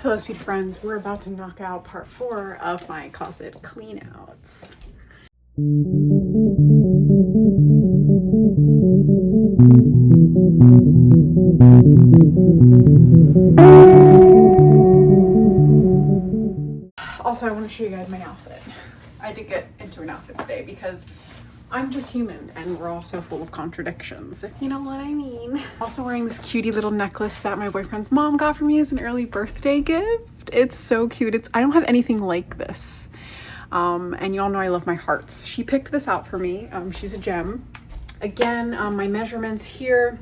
Hello, sweet friends. We're about to knock out part 4 of my closet clean outs. Also, I want to show you guys my outfit. I did get into an outfit today because I'm just human and we're also full of contradictions, if you know what I mean. Also wearing this cutie little necklace that my boyfriend's mom got for me as an early birthday gift. It's so cute. I don't have anything like this. And y'all know I love my hearts. She picked this out for me. She's a gem. Again, my measurements here.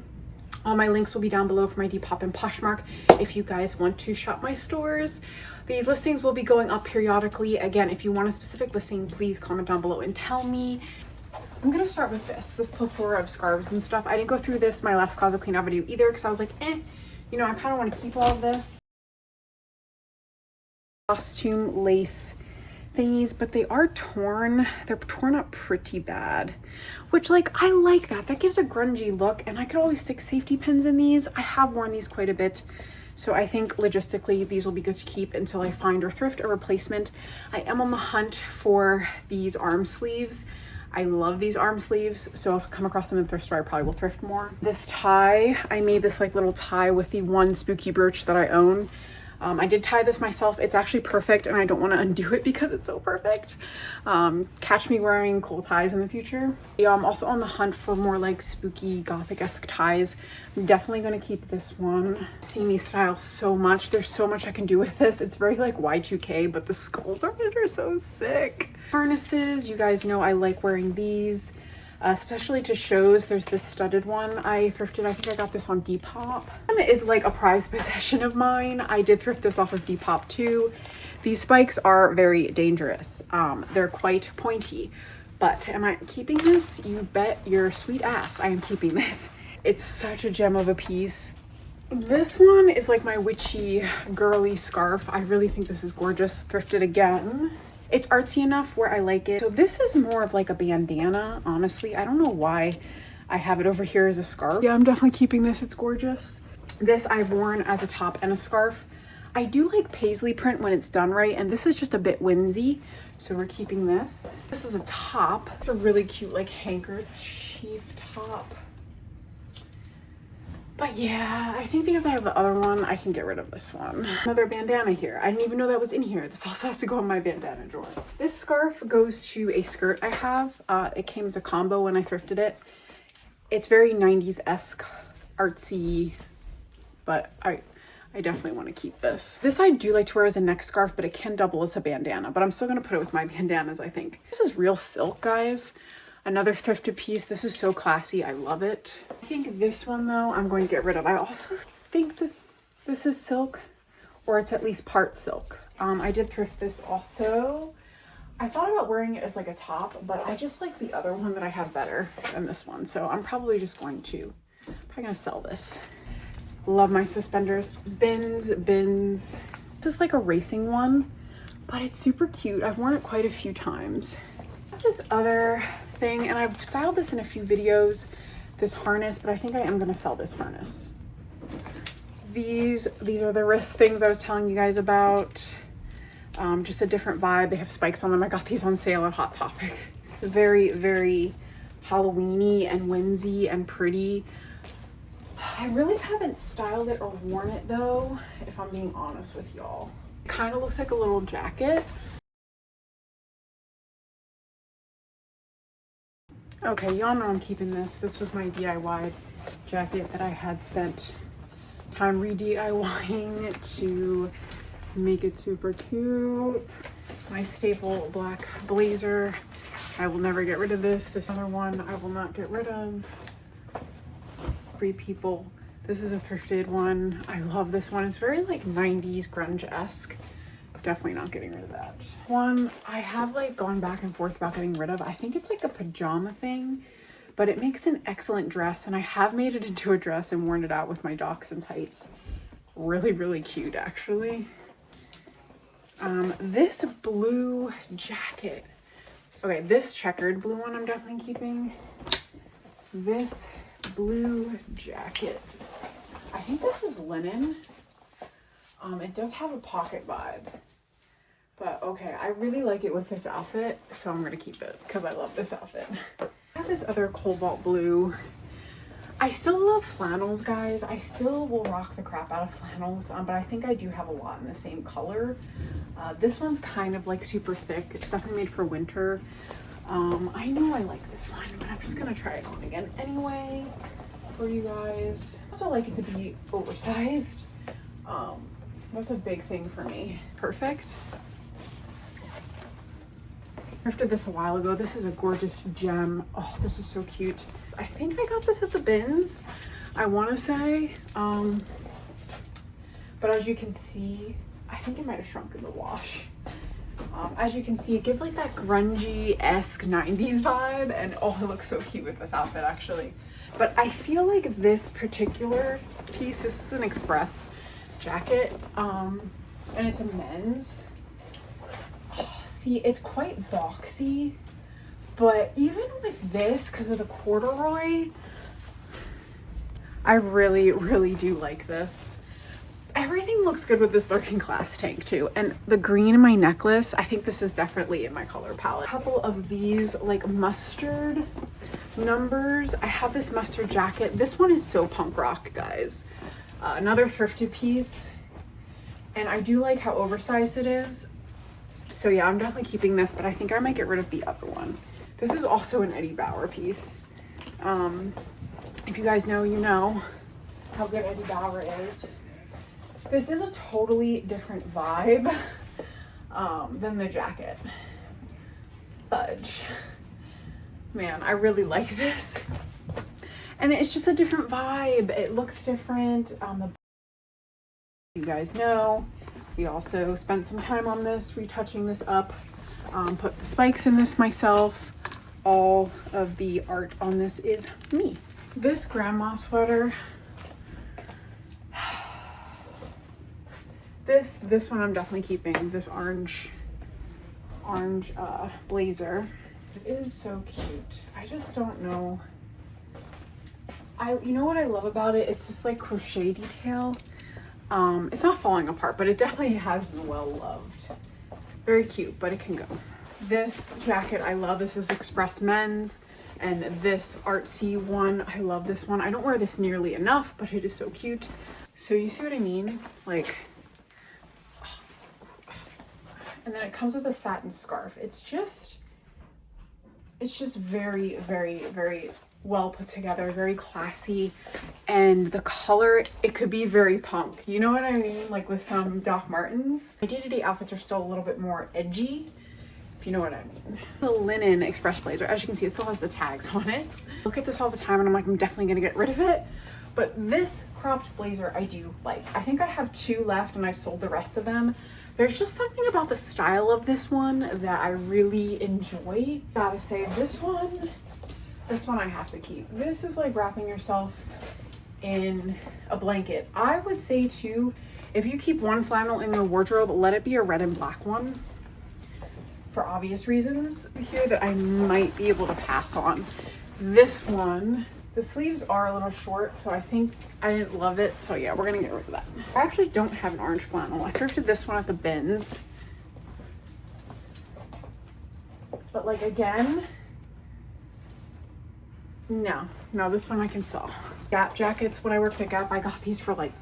All my links will be down below for my Depop and Poshmark if you guys want to shop my stores. These listings will be going up periodically. Again, if you want a specific listing, please comment down below and tell me. I'm gonna start with this plethora of scarves and stuff. I didn't go through this my last closet clean out video either because I was like, you know, I kind of want to keep all of this. Costume lace thingies, but they are torn. They're torn up pretty bad, which like I like that. That gives a grungy look, and I could always stick safety pins in these. I have worn these quite a bit. So I think logistically these will be good to keep until I find or thrift a replacement. I am on the hunt for these arm sleeves. I love these arm sleeves, so if I come across them in the thrift store, I probably will thrift more. This tie, I made this like little tie with the one spooky brooch that I own. I did tie this myself. It's actually perfect, and I don't want to undo it because it's so perfect. Catch me wearing cool ties in the future. Yeah, I'm also on the hunt for more like spooky gothic-esque ties. I'm definitely going to keep this one. I've seen these styles so much. There's so much I can do with this. It's very like Y2K, but the skulls on it are so sick. Harnesses, you guys know I like wearing these. Especially to shows. There's this studded one I thrifted. I think I got this on Depop. And it is like a prized possession of mine. I did thrift this off of Depop too. These spikes are very dangerous. They're quite pointy, but am I keeping this? You bet your sweet ass I am keeping this. It's such a gem of a piece. This one is like my witchy girly scarf. I really think this is gorgeous. Thrifted again. It's artsy enough where I like it. So this is more of like a bandana, honestly. I don't know why I have it over here as a scarf. Yeah, I'm definitely keeping this. It's gorgeous. This I've worn as a top and a scarf. I do like paisley print when it's done right, and this is just a bit whimsy. So we're keeping this. This is a top. It's a really cute like handkerchief top. But yeah, I think because I have the other one, I can get rid of this one. Another bandana here. I didn't even know that was in here. This also has to go in my bandana drawer. This scarf goes to a skirt I have. It came as a combo when I thrifted it. It's very 90s-esque, artsy, but I definitely want to keep this. This I do like to wear as a neck scarf, but it can double as a bandana, but I'm still gonna put it with my bandanas, I think. This is real silk, guys. Another thrifted piece. This is so classy. I love it. I think this one though, I'm going to get rid of. I also think this is silk, or it's at least part silk. I did thrift this also. I thought about wearing it as like a top, but I just like the other one that I have better than this one. So I'm probably just going to, sell this. Love my suspenders. Bins. This is like a racing one, but it's super cute. I've worn it quite a few times. This other thing, and I've styled this in a few videos, this harness, but I think I am going to sell this harness. These are the wrist things I was telling you guys about. Just a different vibe. They have spikes on them. I got these on sale at Hot Topic. Very, very Halloween-y and whimsy and pretty. I really haven't styled it or worn it though, if I'm being honest with y'all. It kind of looks like a little jacket. Okay, y'all know I'm keeping this. This was my DIY jacket that I had spent time re-DIYing to make it super cute. My staple black blazer. I will never get rid of this. This other one I will not get rid of. Free people. This is a thrifted one. I love this one. It's very like 90s grunge-esque. Definitely not getting rid of that. One I have like gone back and forth about getting rid of. I think it's like a pajama thing, but it makes an excellent dress, and I have made it into a dress and worn it out with my dachshund tights. Really, really cute actually. This blue jacket. Okay, this checkered blue one I'm definitely keeping. This blue jacket. I think this is linen. It does have a pocket vibe. But okay, I really like it with this outfit, so I'm gonna keep it because I love this outfit. I have this other cobalt blue. I still love flannels, guys. I still will rock the crap out of flannels, but I think I do have a lot in the same color. This one's kind of like super thick. It's definitely made for winter. I know I like this one, but I'm just gonna try it on again anyway for you guys. I also like it to be oversized. That's a big thing for me. Perfect. I thrifted this a while ago. This is a gorgeous gem. Oh, this is so cute. I think I got this at the bins, I want to say. But as you can see, I think it might have shrunk in the wash. As you can see, it gives like that grungy-esque 90s vibe, and oh, it looks so cute with this outfit actually. But I feel like this particular piece, this is an Express jacket, and it's a men's. See, it's quite boxy, but even with this, because of the corduroy, I really, really do like this. Everything looks good with this Lurking Glass tank too. And the green in my necklace, I think this is definitely in my color palette. A couple of these like mustard numbers. I have this mustard jacket. This one is so punk rock, guys. Another thrifted piece. And I do like how oversized it is. So yeah, I'm definitely keeping this, but I think I might get rid of the other one. This is also an Eddie Bauer piece. If you guys know, you know how good Eddie Bauer is. This is a totally different vibe than the jacket. Fudge. Man, I really like this. And it's just a different vibe. It looks different. You guys know, we also spent some time on this, retouching this up. Put the spikes in this myself. All of the art on this is me. This grandma sweater, this one I'm definitely keeping. This orange blazer. It is so cute. I just don't know. You know what I love about it? It's this like crochet detail. It's not falling apart, but it definitely has been well loved. Very cute, but it can go. This jacket I love. This is Express Men's, and this artsy one, I love this one. I don't wear this nearly enough, but it is so cute. So you see what I mean? Like, and then it comes with a satin scarf. It's just very, very, very well put together, very classy. And the color, it could be very punk. You know what I mean? Like with some Doc Martens. My day-to-day outfits are still a little bit more edgy, if you know what I mean. The linen Express blazer, as you can see, it still has the tags on it. Look at this all the time and I'm like, I'm definitely gonna get rid of it. But this cropped blazer I do like. I think I have 2 left and I've sold the rest of them. There's just something about the style of this one that I really enjoy. Gotta say, this one I have to keep. This is like wrapping yourself in a blanket. I would say too, if you keep one flannel in your wardrobe, let it be a red and black one, for obvious reasons here that I might be able to pass on. This one, the sleeves are a little short, so I think I didn't love it. So yeah, we're gonna get rid of that. I actually don't have an orange flannel. I thrifted this one at the bins. But like again, no, this one I can sell. Gap jackets, when I worked at Gap, I got these for like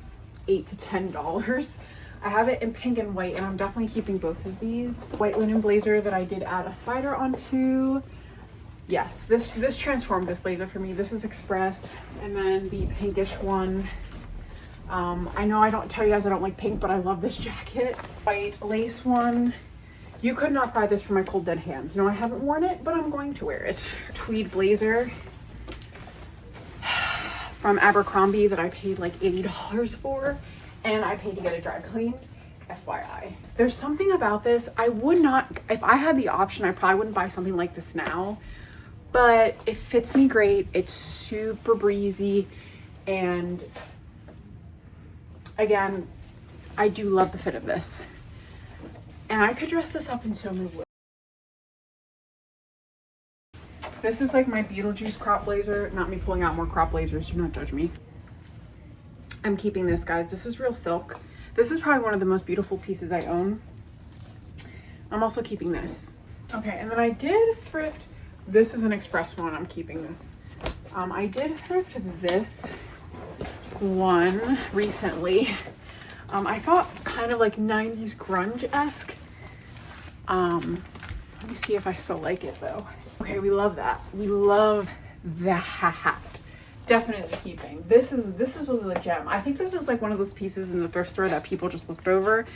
$8 to $10. I have it in pink and white, and I'm definitely keeping both of these. White linen blazer that I did add a spider onto. Yes, this transformed this blazer for me. This is Express. And then the pinkish one. I know I don't tell you guys I don't like pink, but I love this jacket. White lace one. You could not pry this from my cold dead hands. No, I haven't worn it, but I'm going to wear it. Tweed blazer from Abercrombie that I paid like $80 for, and I paid to get it dry cleaned, FYI. There's something about this, I would not, if I had the option, I probably wouldn't buy something like this now, but it fits me great. It's super breezy, and again, I do love the fit of this. And I could dress this up in so many ways. This is like my Beetlejuice crop blazer. Not me pulling out more crop blazers, do not judge me. I'm keeping this, guys. This is real silk. This is probably one of the most beautiful pieces I own. I'm also keeping this. Okay, and then I did thrift. This is an Express one. I'm keeping this. I did thrift this one recently. I thought kind of like 90s grunge-esque. Let me see if I still like it though. Okay, we love that. We love that. Definitely keeping. This was a gem. I think this was like one of those pieces in the thrift store that people just looked over.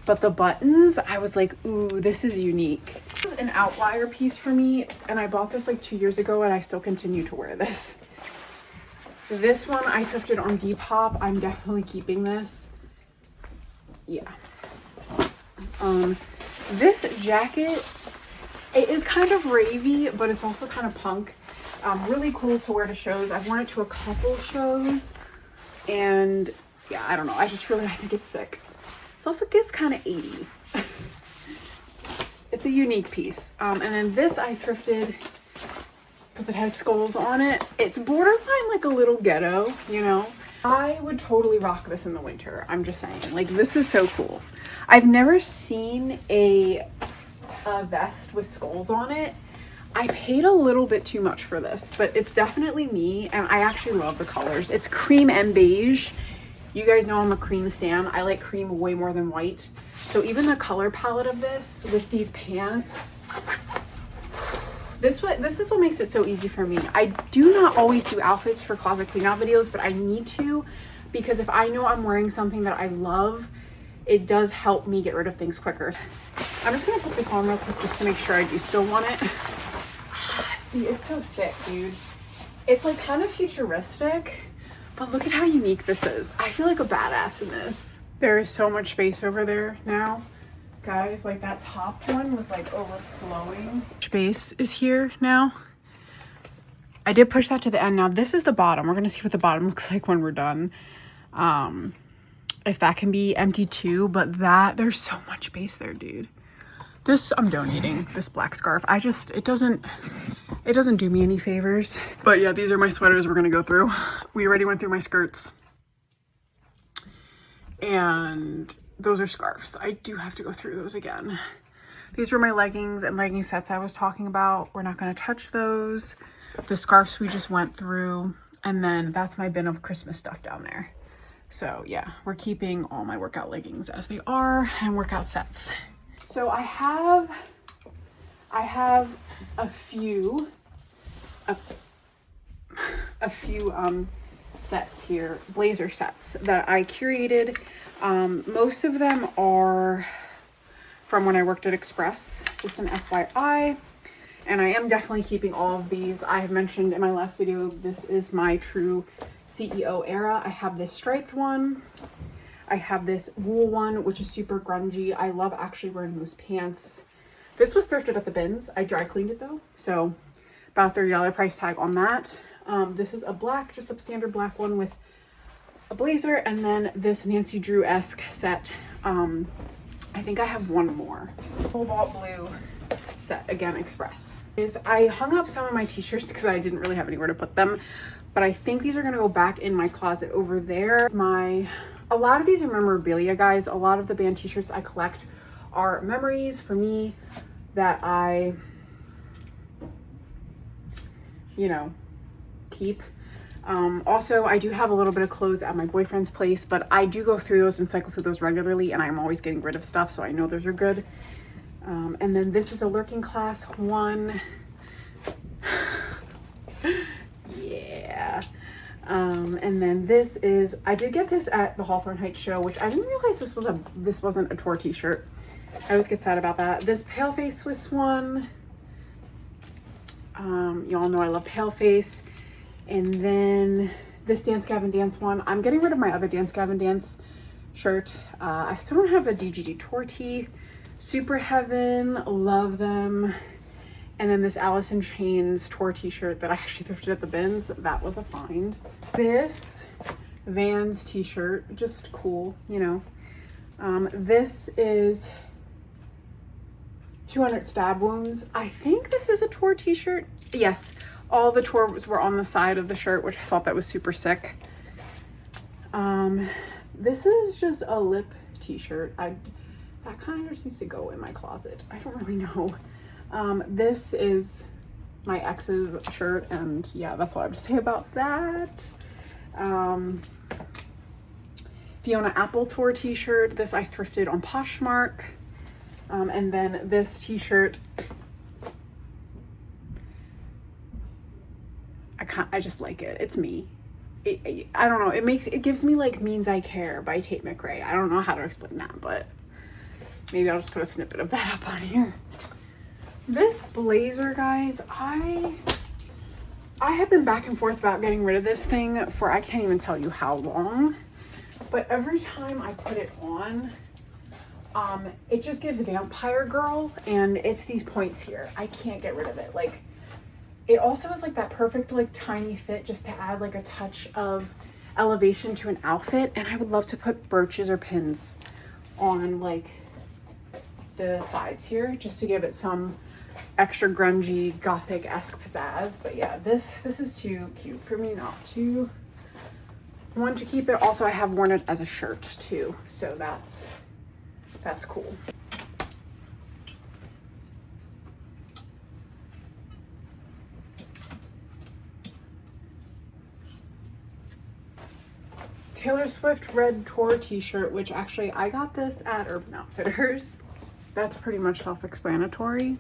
But the buttons, I was like, ooh, this is unique. This is an outlier piece for me, and I bought this like 2 years ago, and I still continue to wear this. This one I thrifted on Depop. I'm definitely keeping this. Yeah. This jacket, it is kind of ravey, but it's also kind of punk. Really cool to wear to shows. I've worn it to a couple shows, and yeah, I don't know. I think it's sick. It also gives kind of 80s. It's a unique piece. And then this I thrifted because it has skulls on it. It's borderline like a little ghetto, you know. I would totally rock this in the winter. I'm just saying, like, this is so cool. I've never seen a vest with skulls on it. I paid a little bit too much for this, but it's definitely me, and I actually love the colors. It's cream and beige. You guys know I'm a cream stan. I like cream way more than white. So even the color palette of this with these pants, this is what makes it so easy for me. I do not always do outfits for closet clean out videos, but I need to, because if I know I'm wearing something that I love, it does help me get rid of things quicker. I'm just gonna put this on real quick just to make sure I do still want it. See, it's so sick, dude. It's like kind of futuristic, but look at how unique this is. I feel like a badass in this. There is so much space over there now. Guys, like that top one was like overflowing. Space is here now. I did push that to the end. Now this is the bottom. We're gonna see what the bottom looks like when we're done. If that can be empty too, but there's so much space there, dude. This, I'm donating, this black scarf. It doesn't do me any favors. But yeah, these are my sweaters we're gonna go through. We already went through my skirts. And those are scarves. I do have to go through those again. These were my leggings and legging sets I was talking about. We're not gonna touch those. The scarves we just went through. And then that's my bin of Christmas stuff down there. So yeah, we're keeping all my workout leggings as they are and workout sets. So I have a few sets here, blazer sets that I curated. Most of them are from when I worked at Express, just an FYI. And I am definitely keeping all of these. I have mentioned in my last video, this is my true CEO era. I have this striped one. I have this wool one, which is super grungy. I love actually wearing those pants. This was thrifted at the bins. I dry cleaned it though. So about $30 price tag on that. This is a black, just a standard black one with a blazer. And then this Nancy Drew-esque set. I think I have one more. Cobalt blue set, again, Express. I hung up some of my t-shirts because I didn't really have anywhere to put them. But I think these are gonna go back in my closet over there. A lot of these are memorabilia, guys. A lot of the band t-shirts I collect are memories for me that I, you know, keep. Also, I do have a little bit of clothes at my boyfriend's place, but I do go through those and cycle through those regularly, and I'm always getting rid of stuff, so I know those are good. And then this is a Lurking Class one. Yeah. And then this is, I did get this at the Hawthorne Heights show, which I didn't realize this wasn't a tour t-shirt. I always get sad about that. This Paleface Swiss one. Y'all know I love Paleface. And then this Dance Gavin Dance one. I'm getting rid of my other Dance Gavin Dance shirt. I still don't have a DGD tour tee. Super Heaven, love them. And then this Alice in Chains tour t-shirt that I actually thrifted at the bins. That was a find. This Vans t-shirt, just cool, you know. This is 200 Stab Wounds. I think this is a tour t-shirt. Yes, all the tours were on the side of the shirt, which I thought that was super sick. This is just a lip t-shirt. That kind of just needs to go in my closet. I don't really know. This is my ex's shirt, and yeah, that's all I have to say about that. Fiona Apple Tour t-shirt. This I thrifted on Poshmark. And then this t-shirt, I just like it. It's me. I don't know. It gives me like Means I Care by Tate McRae. I don't know how to explain that, but maybe I'll just put a snippet of that up on here. This blazer, guys, I have been back and forth about getting rid of this thing for I can't even tell you how long, but every time I put it on, it just gives Vampire Girl, and it's these points here. I can't get rid of it. Like, it also is like that perfect like tiny fit just to add like a touch of elevation to an outfit, and I would love to put brooches or pins on like the sides here just to give it some extra grungy gothic-esque pizzazz. But yeah, this is too cute for me not to want to keep it. Also, I have worn it as a shirt too, so that's cool. Taylor Swift Red Tour t-shirt, which actually I got this at Urban Outfitters. That's pretty much self-explanatory.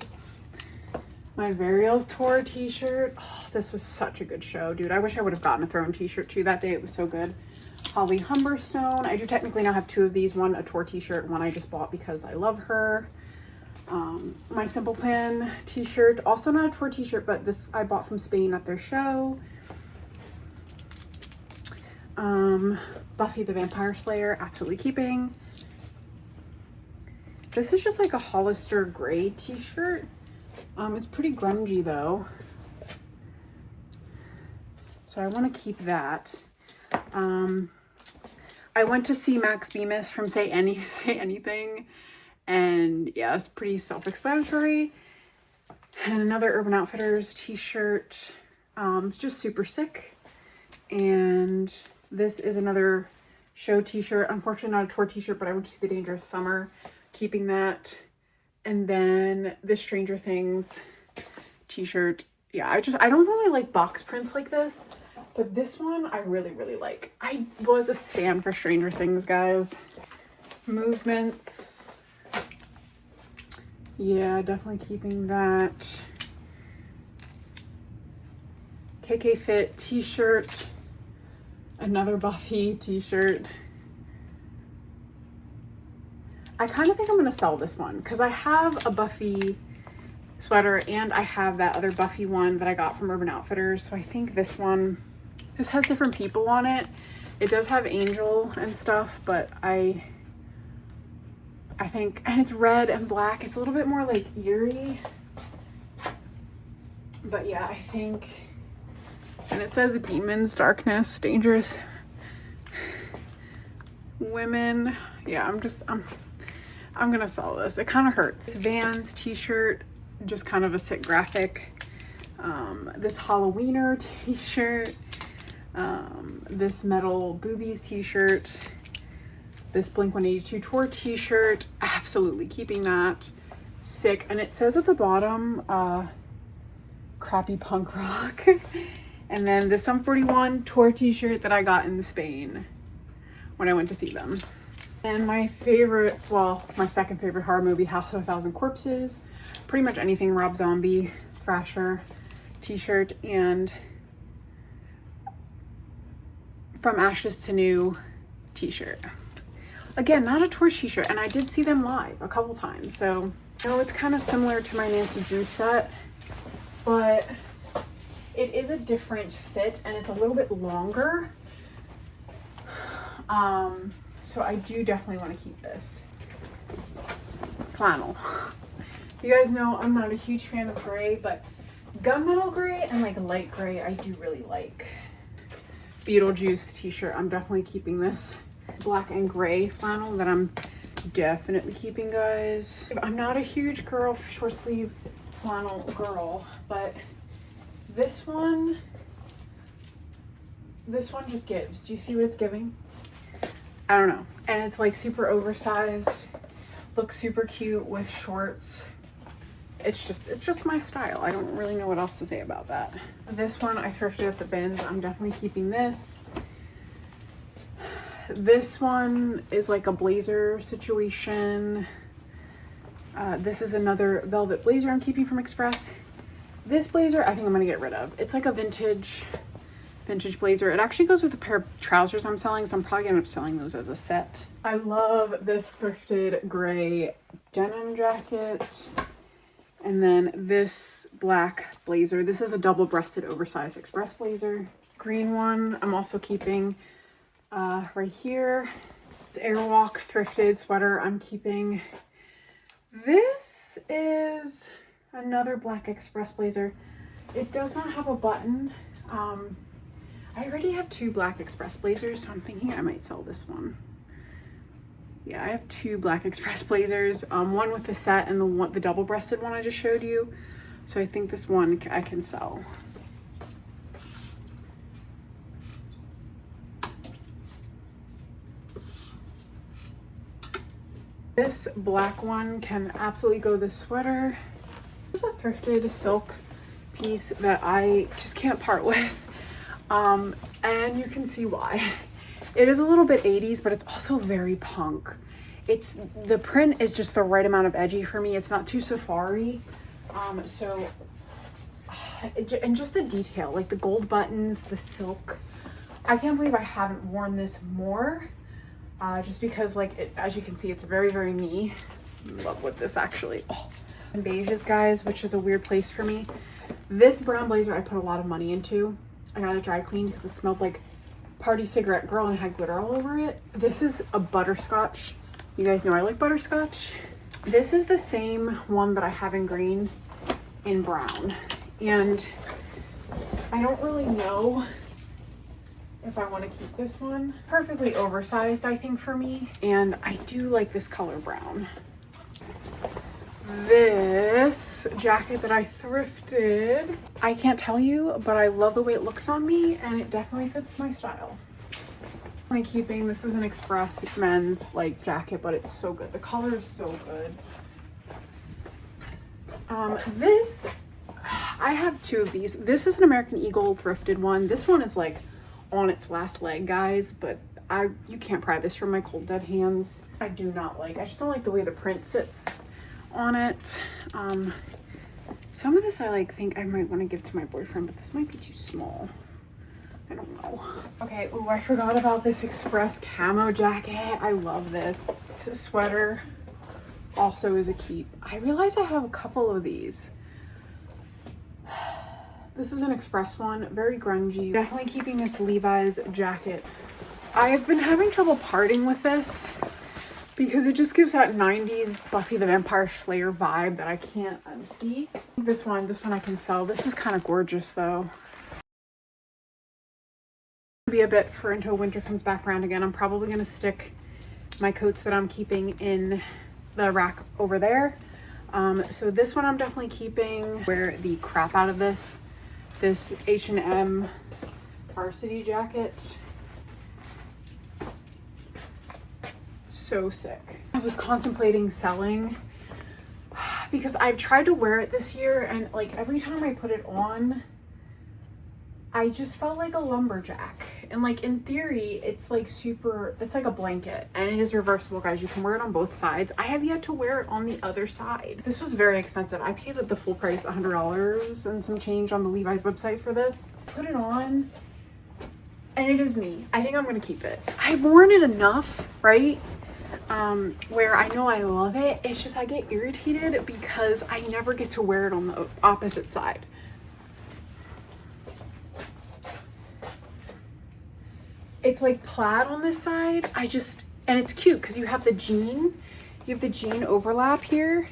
My Varials Tour t-shirt. Oh, this was such a good show, dude. I wish I would have gotten a Throne t-shirt too that day. It was so good. Holly Humberstone. I do technically now have two of these. One a tour t-shirt, one I just bought because I love her. My Simple Plan t-shirt. Also not a tour t-shirt, but this I bought from Spain at their show. Buffy the Vampire Slayer. Absolutely keeping. This is just like a Hollister gray t-shirt. It's pretty grungy though, so I want to keep that. I went to see Max Bemis from Say Anything, and yeah, it's pretty self-explanatory. And another Urban Outfitters t-shirt. It's just super sick. And this is another show t-shirt. Unfortunately not a tour t-shirt, but I went to see The Dangerous Summer. Keeping that. And then the Stranger Things t-shirt. Yeah, I don't really like box prints like this, but this one I really, really like. I was a stan for Stranger Things, guys. Movements. Yeah, definitely keeping that. KK Fit t-shirt. Another Buffy t-shirt. I kind of think I'm going to sell this one because I have a Buffy sweater and I have that other Buffy one that I got from Urban Outfitters. So I think this has different people on it. It does have Angel and stuff, but I think, and it's red and black. It's a little bit more like eerie. But yeah, I think, and it says demons, darkness, dangerous women. Yeah, I'm gonna sell this. It kind of hurts. Vans t-shirt, just kind of a sick graphic. This Halloweener t-shirt. This Metal Boobies t-shirt. This Blink-182 tour t-shirt. Absolutely keeping that. Sick. And it says at the bottom, crappy punk rock. And then this Sum 41 tour t-shirt that I got in Spain when I went to see them. And my favorite, well, my second favorite horror movie, House of a Thousand Corpses. Pretty much anything Rob Zombie, Thrasher t-shirt, and From Ashes to New t-shirt. Again, not a tour t-shirt, and I did see them live a couple times, so I know it's kind of similar to my Nancy Drew set, but it is a different fit, and it's a little bit longer. So I do definitely want to keep this. Flannel. You guys know I'm not a huge fan of gray, but gunmetal gray and like light gray I do really like. Beetlejuice t-shirt. I'm definitely keeping this. Black and gray flannel that I'm definitely keeping, guys. I'm not a huge short sleeve flannel girl, but this one just gives. Do you see what it's giving? I don't know. And it's like super oversized, looks super cute with shorts. It's just my style. I don't really know what else to say about that. This one I thrifted at the bins. I'm definitely keeping this. This one is like a blazer situation. This is another velvet blazer I'm keeping from Express. This blazer I think I'm gonna get rid of. It's like a vintage blazer. It actually goes with a pair of trousers I'm selling, so I'm probably gonna end up selling those as a set. I love this thrifted gray denim jacket. And then this black blazer. This is a double-breasted oversized Express blazer. Green one I'm also keeping right here. This Airwalk thrifted sweater I'm keeping. This is another black Express blazer. It does not have a button. I already have 2 black Express blazers, so I'm thinking I might sell this one. Yeah, I have 2 black Express blazers, one with the set and the double-breasted one I just showed you. So I think this one I can sell. This black one can absolutely go this sweater. This is a thrifted silk piece that I just can't part with. And you can see why. It is a little bit 80s, but it's also very punk. The print is just the right amount of edgy for me. It's not too safari. And just the detail, like the gold buttons, the silk. I can't believe I haven't worn this more. Just because as you can see, it's very, very me. I'm in love with this actually. Oh. And beiges, guys, which is a weird place for me. This brown blazer I put a lot of money into. I got it dry cleaned because it smelled like Party Cigarette Girl and had glitter all over it. This is a butterscotch. You guys know I like butterscotch. This is the same one that I have in green in brown. And I don't really know if I want to keep this one. Perfectly oversized, I think, for me. And I do like this color brown. This jacket that I thrifted, I can't tell you, but I love the way it looks on me and it definitely fits my style. I'm keeping, this is an Express men's jacket, but it's so good. The color is so good. This, I have 2 of these. This is an American Eagle thrifted one. This one is on its last leg, guys, but you can't pry this from my cold dead hands. I do not like, I just don't like the way the print sits on it. Some of this I think I might want to give to my boyfriend, but this might be too small. I don't know. Okay, oh, I forgot about this Express camo jacket. I love this. This sweater also is a keep. I realize I have a couple of these. This is an Express one, very grungy. Definitely keeping this Levi's jacket. I've been having trouble parting with this because it just gives that 90s Buffy the Vampire Slayer vibe that I can't unsee. This one I can sell. This is kind of gorgeous though. Be a bit for until winter comes back around again. I'm probably going to stick my coats that I'm keeping in the rack over there. So this one I'm definitely keeping. Wear the crap out of this H&M varsity jacket. So sick. I was contemplating selling because I've tried to wear it this year and every time I put it on I just felt like a lumberjack. And in theory it's it's like a blanket and it is reversible, guys. You can wear it on both sides. I have yet to wear it on the other side. This was very expensive. I paid the full price, $100 and some change on the Levi's website for this. Put it on and it is me. I think I'm gonna keep it. I've worn it enough, right? Where I know I love it. It's just I get irritated because I never get to wear it on the opposite side. It's plaid on this side. And it's cute because you have the jean overlap here.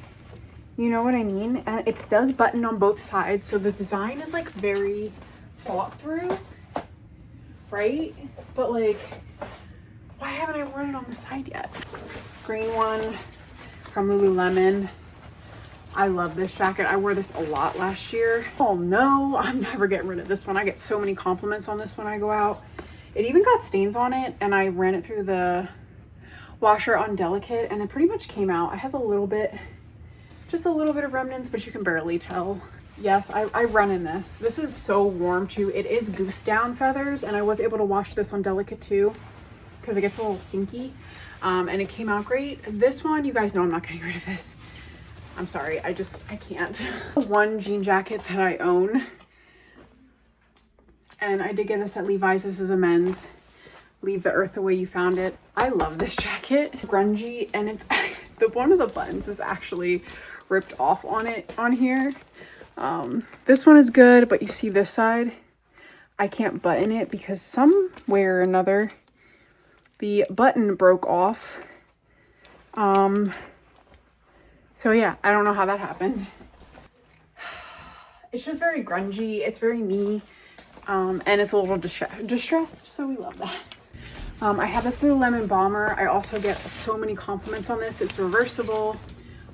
You know what I mean? And it does button on both sides. So the design is very thought through, right? But why haven't I worn it on the side yet? Green one from Lululemon. I love this jacket. I wore this a lot last year. Oh no, I'm never getting rid of this one. I get so many compliments on this when I go out. It even got stains on it and I ran it through the washer on delicate, and it pretty much came out. It has a little bit, just a little bit of remnants, but you can barely tell. Yes, I run in this. This is so warm too. It is goose down feathers, and I was able to wash this on delicate too because it gets a little stinky. And it came out great. This one, you guys know I'm not getting rid of this. I'm sorry, I can't. One jean jacket that I own, and I did get this at Levi's. This is a men's. Leave the earth the way you found it. I love this jacket. Grungy, and it's one of the buttons is actually ripped off on here. This one is good, but you see this side, I can't button it because somewhere or another the button broke off. So yeah, I don't know how that happened. It's just very grungy. It's very me. And it's a little distressed, so we love that. I have this Lululemon bomber. I also get so many compliments on this. It's reversible.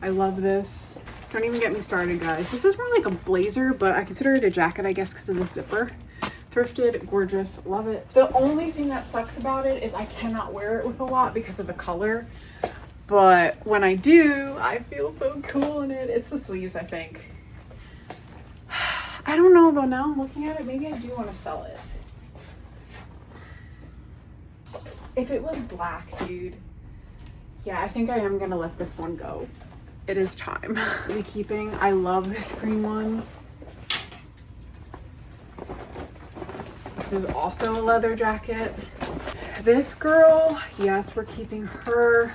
I love this. Don't even get me started, guys. This is more like a blazer, but I consider it a jacket, I guess, because of the zipper. Thrifted, gorgeous, love it. The only thing that sucks about it is I cannot wear it with a lot because of the color. But when I do, I feel so cool in it. It's the sleeves, I think. I don't know though, now I'm looking at it, maybe I do want to sell it. If it was black, dude. Yeah, I think I am gonna let this one go. It is time. Keeping, I love this green one. This is also a leather jacket. This girl, yes, we're keeping her.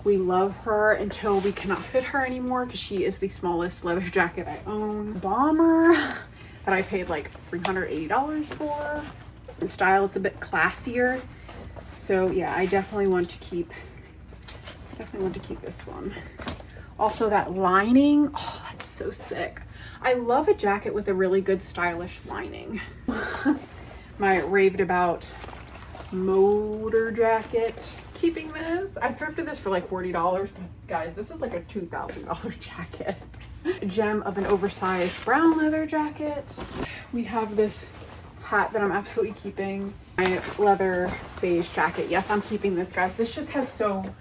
We love her until we cannot fit her anymore because she is the smallest leather jacket I own. Bomber that I paid like $380 for. In style, it's a bit classier. So yeah, I definitely want to keep this one. Also that lining, oh, that's so sick. I love a jacket with a really good stylish lining. My raved about motor jacket. Keeping this. I thrifted this for like $40, but guys, this is like a $2,000 jacket. A gem of an oversized brown leather jacket. We have this hat that I'm absolutely keeping. My leather beige jacket. Yes, I'm keeping this, guys. This just has so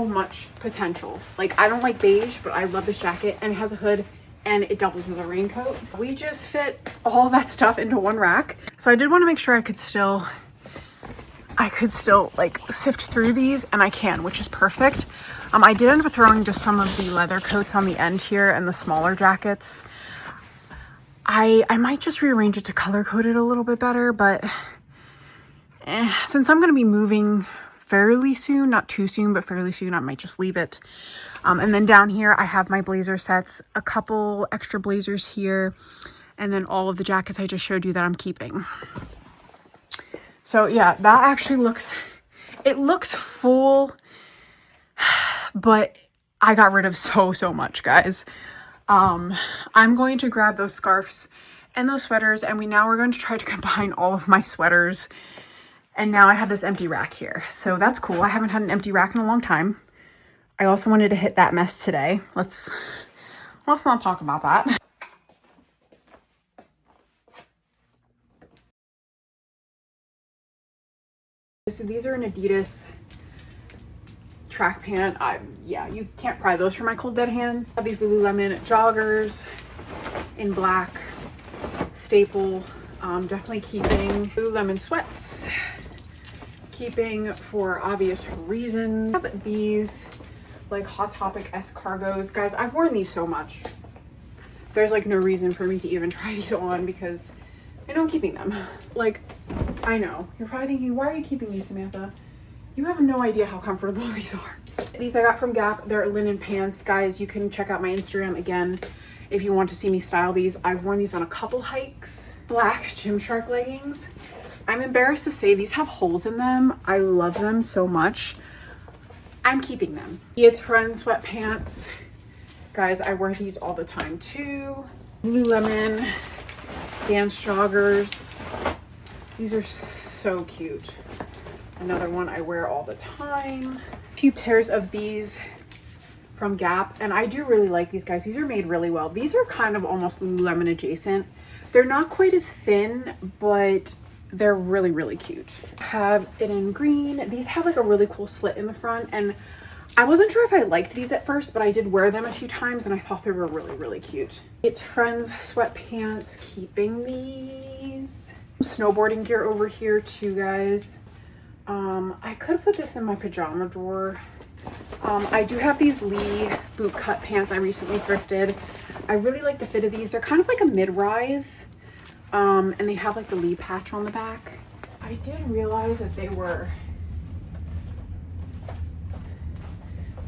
much potential. Like, I don't like beige, but I love this jacket, and it has a hood and it doubles as a raincoat. We just fit all that stuff into one rack. So I did want to make sure I could still like sift through these, and I can, which is perfect. I did end up throwing just some of the leather coats on the end here and the smaller jackets. I might just rearrange it to color code it a little bit better, but since I'm going to be moving fairly soon, not too soon, but fairly soon, I might just leave it. And then down here, I have my blazer sets, a couple extra blazers here, and then all of the jackets I just showed you that I'm keeping. So yeah, that actually looks full, but I got rid of so much, guys. I'm going to grab those scarves and those sweaters, and we're going to try to combine all of my sweaters. And now I have this empty rack here. So that's cool. I haven't had an empty rack in a long time. I also wanted to hit that mess today. Let's not talk about that. So these are an Adidas track pant. Yeah, you can't pry those for my cold dead hands. I have these Lululemon joggers in black, staple. Definitely keeping Lululemon sweats. Keeping for obvious reasons. I have these like Hot Topic S cargos. Guys, I've worn these so much. There's like no reason for me to even try these on because I know I'm keeping them. Like, I know. You're probably thinking, why are you keeping these, Samantha? You have no idea how comfortable these are. These I got from Gap. They're linen pants. Guys, you can check out my Instagram again if you want to see me style these. I've worn these on a couple hikes. Black Gymshark leggings. I'm embarrassed to say these have holes in them. I love them so much. I'm keeping them. It's Friend sweatpants. Guys, I wear these all the time too. Lululemon dance joggers. These are so cute. Another one I wear all the time. A few pairs of these from Gap, and I do really like these, guys. These are made really well. These are kind of almost Lululemon adjacent. They're not quite as thin, but they're really, really cute. Have it in green. These have like a really cool slit in the front, and I wasn't sure if I liked these at first, but I did wear them a few times and I thought they were really, really cute. It's Friends sweatpants, keeping these. Snowboarding gear over here too, guys. I could put this in my pajama drawer. I do have these Lee boot cut pants I recently thrifted. I really like the fit of these. They're kind of like a mid-rise, and they have like the Lee patch on the back. I did realize that they're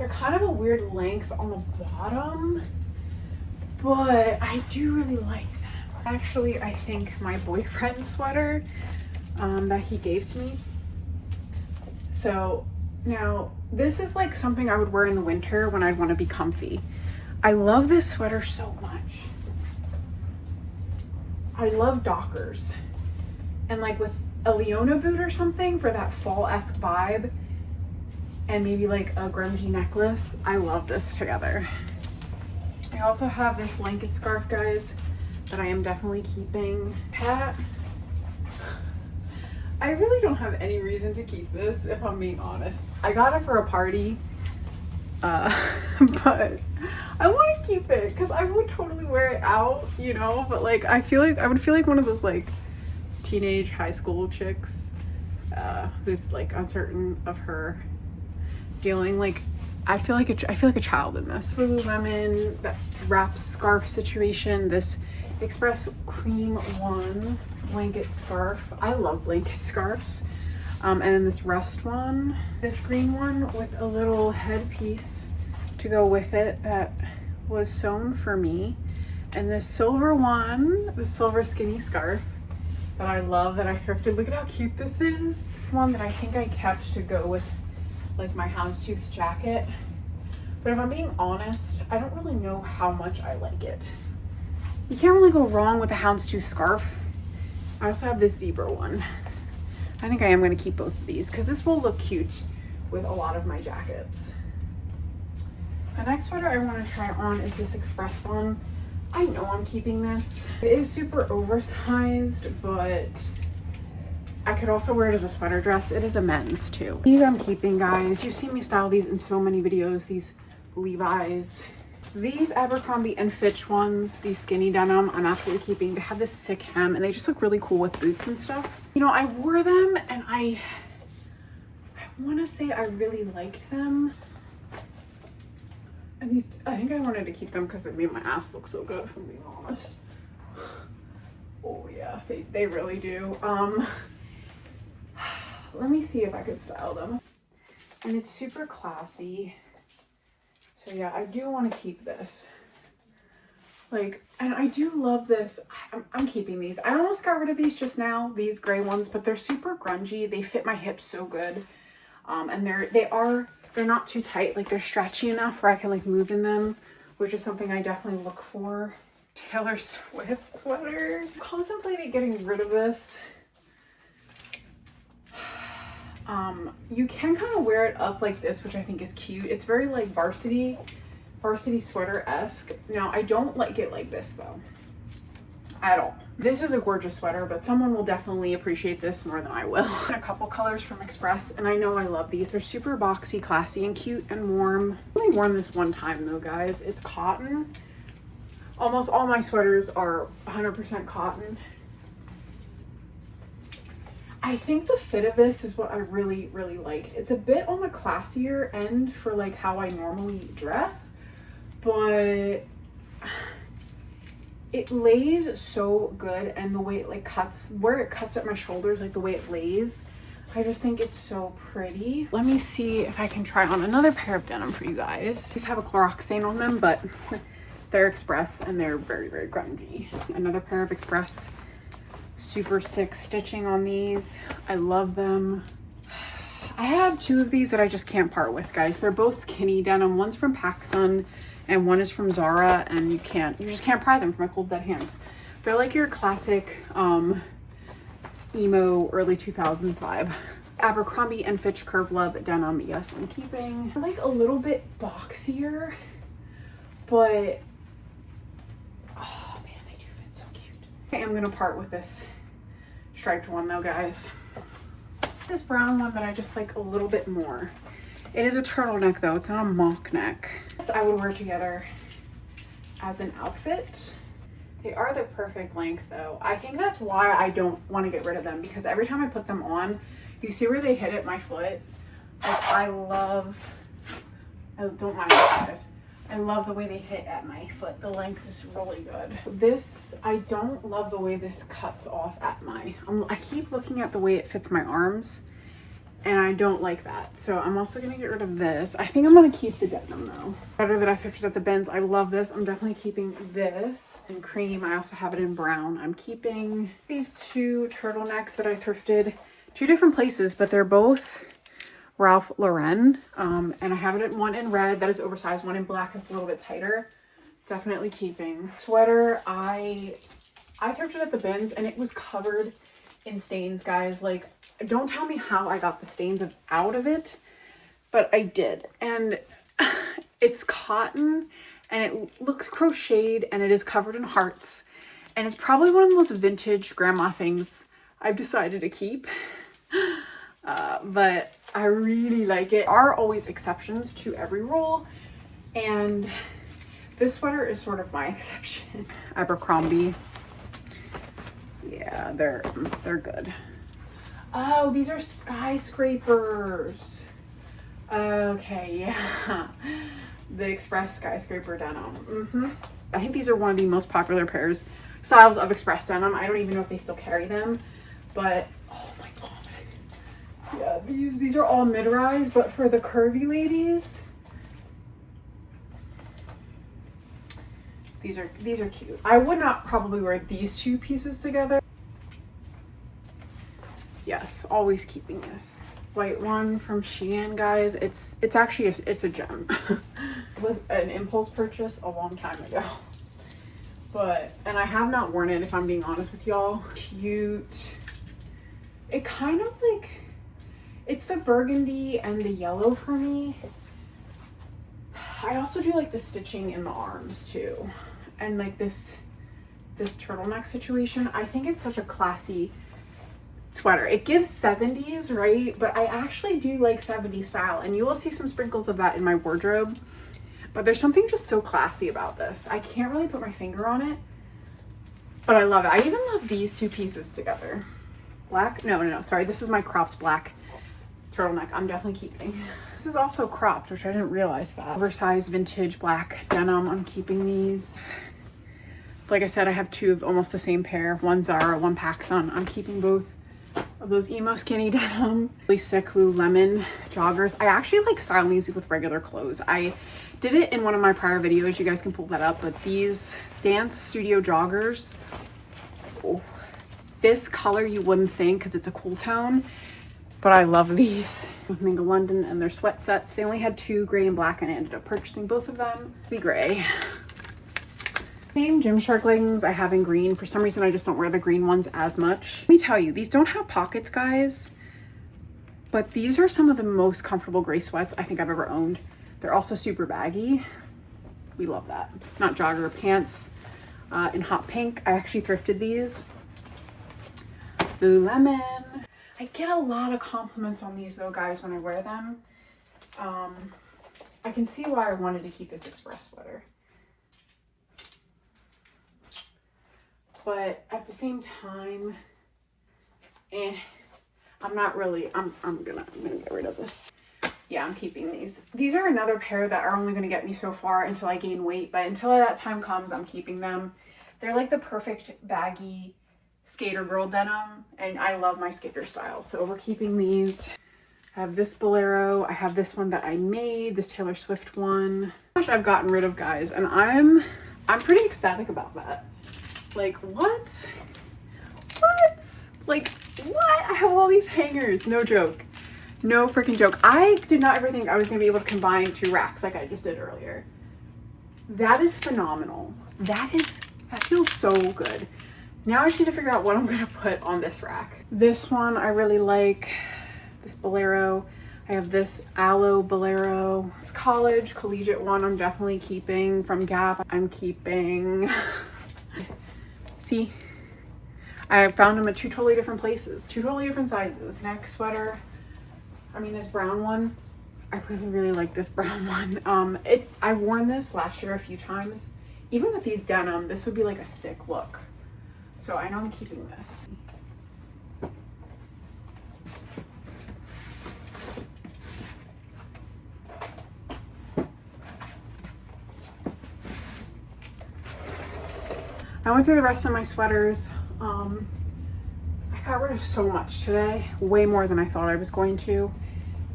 kind of a weird length on the bottom, but I do really like them. Actually, I think my boyfriend's sweater that he gave to me. So now this is like something I would wear in the winter when I'd want to be comfy. I love this sweater so much. I love Dockers, and like with a Leona boot or something for that fall-esque vibe, and maybe like a grungy necklace. I love this together. I also have this blanket scarf, guys, that I am definitely keeping. Pat, I really don't have any reason to keep this, if I'm being honest. I got it for a party, but I want to keep it because I would totally wear it out, you know, but like I would feel like one of those like teenage high school chicks who's like uncertain of her feeling. Like I feel like a child in this. Lululemon, that wrap scarf situation, this Express Cream One blanket scarf. I love blanket scarves. And then this Rest one, this green one with a little headpiece to go with it that was sewn for me, and this silver one, the silver skinny scarf that I love, that I thrifted. Look at how cute this is. One that I think I kept to go with like my houndstooth jacket, but if I'm being honest, I don't really know how much I like it. You can't really go wrong with a houndstooth scarf. I also have this zebra one. I think I am going to keep both of these because this will look cute with a lot of my jackets. The next sweater I want to try on is this Express one. I know I'm keeping this. It is super oversized, but I could also wear it as a sweater dress. It is a men's too. These I'm keeping, guys. You've seen me style these in so many videos, these Levi's. These Abercrombie and Fitch ones, these skinny denim, I'm absolutely keeping. They have this sick hem and they just look really cool with boots and stuff. You know, I wore them and I want to say I really liked them. And these, I think I wanted to keep them because they made my ass look so good, if I'm being honest. Oh yeah, they really do. Let me see if I could style them. And it's super classy. So yeah, I do want to keep this. Like, and I do love this. I'm keeping these. I almost got rid of these just now, these gray ones, but they're super grungy. They fit my hips so good. And they're not too tight. Like, they're stretchy enough where I can like move in them, which is something I definitely look for. Taylor Swift sweater. Contemplated getting rid of this. You can kind of wear it up like this, which I think is cute. It's very like varsity sweater-esque. Now, I don't like it like this though, at all. This is a gorgeous sweater, but someone will definitely appreciate this more than I will. A couple colors from Express, and I know I love these. They're super boxy, classy, and cute and warm. I've only worn this one time though, guys. It's cotton. Almost all my sweaters are 100% cotton. I think the fit of this is what I really, really liked. It's a bit on the classier end for like how I normally dress, but it lays so good, and the way it like cuts, where it cuts at my shoulders, like the way it lays, I just think it's so pretty. Let me see if I can try on another pair of denim for you guys. These have a Clorox stain on them, but they're Express and they're very, very grungy. Another pair of Express. Super sick stitching on these. I love them. I have two of these that I just can't part with, guys. They're both skinny denim. One's from PacSun and one is from Zara, and you just can't pry them from my cold dead hands. They're like your classic emo early 2000s vibe. Abercrombie and Fitch Curve Love denim. Yes, I'm keeping. I like a little bit boxier, but I am gonna part with this striped one though, guys. This brown one that I just like a little bit more. It is a turtleneck though, it's not a mock neck. This I would wear together as an outfit. They are the perfect length though. I think that's why I don't want to get rid of them, because every time I put them on, you see where they hit at my foot? Like I don't mind this, guys. I love the way they hit at my foot. The length is really good. This, I don't love the way this cuts off at my, I keep looking at the way it fits my arms and I don't like that. So I'm also gonna get rid of this. I think I'm gonna keep the denim though. Better that I thrifted at the bins. I love this. I'm definitely keeping this in cream. I also have it in brown. I'm keeping these two turtlenecks that I thrifted, two different places, but they're both Ralph Lauren, and I have it in one in red that is oversized, one in black that's a little bit tighter. Definitely keeping. Sweater, I thrifted at the bins and it was covered in stains, guys. Like, don't tell me how I got the stains out of it, but I did. And it's cotton and it looks crocheted and it is covered in hearts, and it's probably one of the most vintage grandma things I've decided to keep. But I really like it. There are always exceptions to every rule, and this sweater is sort of my exception. Abercrombie. Yeah, they're good. Oh, these are skyscrapers. Okay, yeah. The Express skyscraper denim. I think these are one of the most popular styles of Express denim. I don't even know if they still carry them, but oh my god. Yeah, these are all mid-rise, but for the curvy ladies, these are cute. I would not probably wear these two pieces together. Yes, always keeping this. White one from Shein, guys. It's actually it's a gem. It was an impulse purchase a long time ago. And I have not worn it, if I'm being honest with y'all. Cute. It kind of like, it's the burgundy and the yellow for me. I also do like the stitching in the arms too. And like this turtleneck situation. I think it's such a classy sweater. It gives 70s, right? But I actually do like 70s style, and you will see some sprinkles of that in my wardrobe. But there's something just so classy about this. I can't really put my finger on it, but I love it. I even love these two pieces together. Black? No, sorry. This is my crops black turtleneck. I'm definitely keeping. This is also cropped, which I didn't realize that. Oversized vintage black denim. I'm keeping these. Like I said, I have two of almost the same pair. One Zara, one PacSun. I'm keeping both of those emo skinny denim. Really sick Lululemon joggers. I actually like styling these with regular clothes. I did it in one of my prior videos. You guys can pull that up. But these Dance Studio joggers, oh, this color you wouldn't think because it's a cool tone, but I love these. With Mingo London and their sweat sets. They only had two, gray and black, and I ended up purchasing both of them. The gray. Same Gymshark leggings I have in green. For some reason, I just don't wear the green ones as much. Let me tell you, these don't have pockets, guys, but these are some of the most comfortable gray sweats I think I've ever owned. They're also super baggy. We love that. Not jogger pants in hot pink. I actually thrifted these. Lululemon. I get a lot of compliments on these though, guys, when I wear them. I can see why I wanted to keep this Express sweater. But at the same time, I'm not really, I'm gonna get rid of this. Yeah, I'm keeping these. These are another pair that are only gonna get me so far until I gain weight, but until that time comes, I'm keeping them. They're like the perfect baggy skater girl denim, and I love my skater style. So we're keeping these. I have this bolero. I have this one that I made, this Taylor Swift one. Gosh, I've gotten rid of, guys, and I'm pretty ecstatic about that. Like, what? Like, what? I have all these hangers. No joke. No freaking joke. I did not ever think I was gonna be able to combine two racks like I just did earlier. That is phenomenal. That feels so good. Now I just need to figure out what I'm gonna put on this rack. This one I really like. This bolero. I have this aloe bolero. This collegiate one I'm definitely keeping from Gap. I'm keeping. See, I found them at two totally different places, two totally different sizes. Next sweater, I mean this brown one, I really, really like this brown one. I've worn this last year a few times. Even with these denim, this would be like a sick look. So I know I'm keeping this. I went through the rest of my sweaters. I got rid of so much today, way more than I thought I was going to.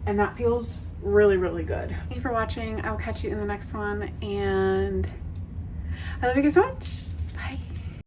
And that feels really, really good. Thank you for watching. I will catch you in the next one. And I love you guys so much.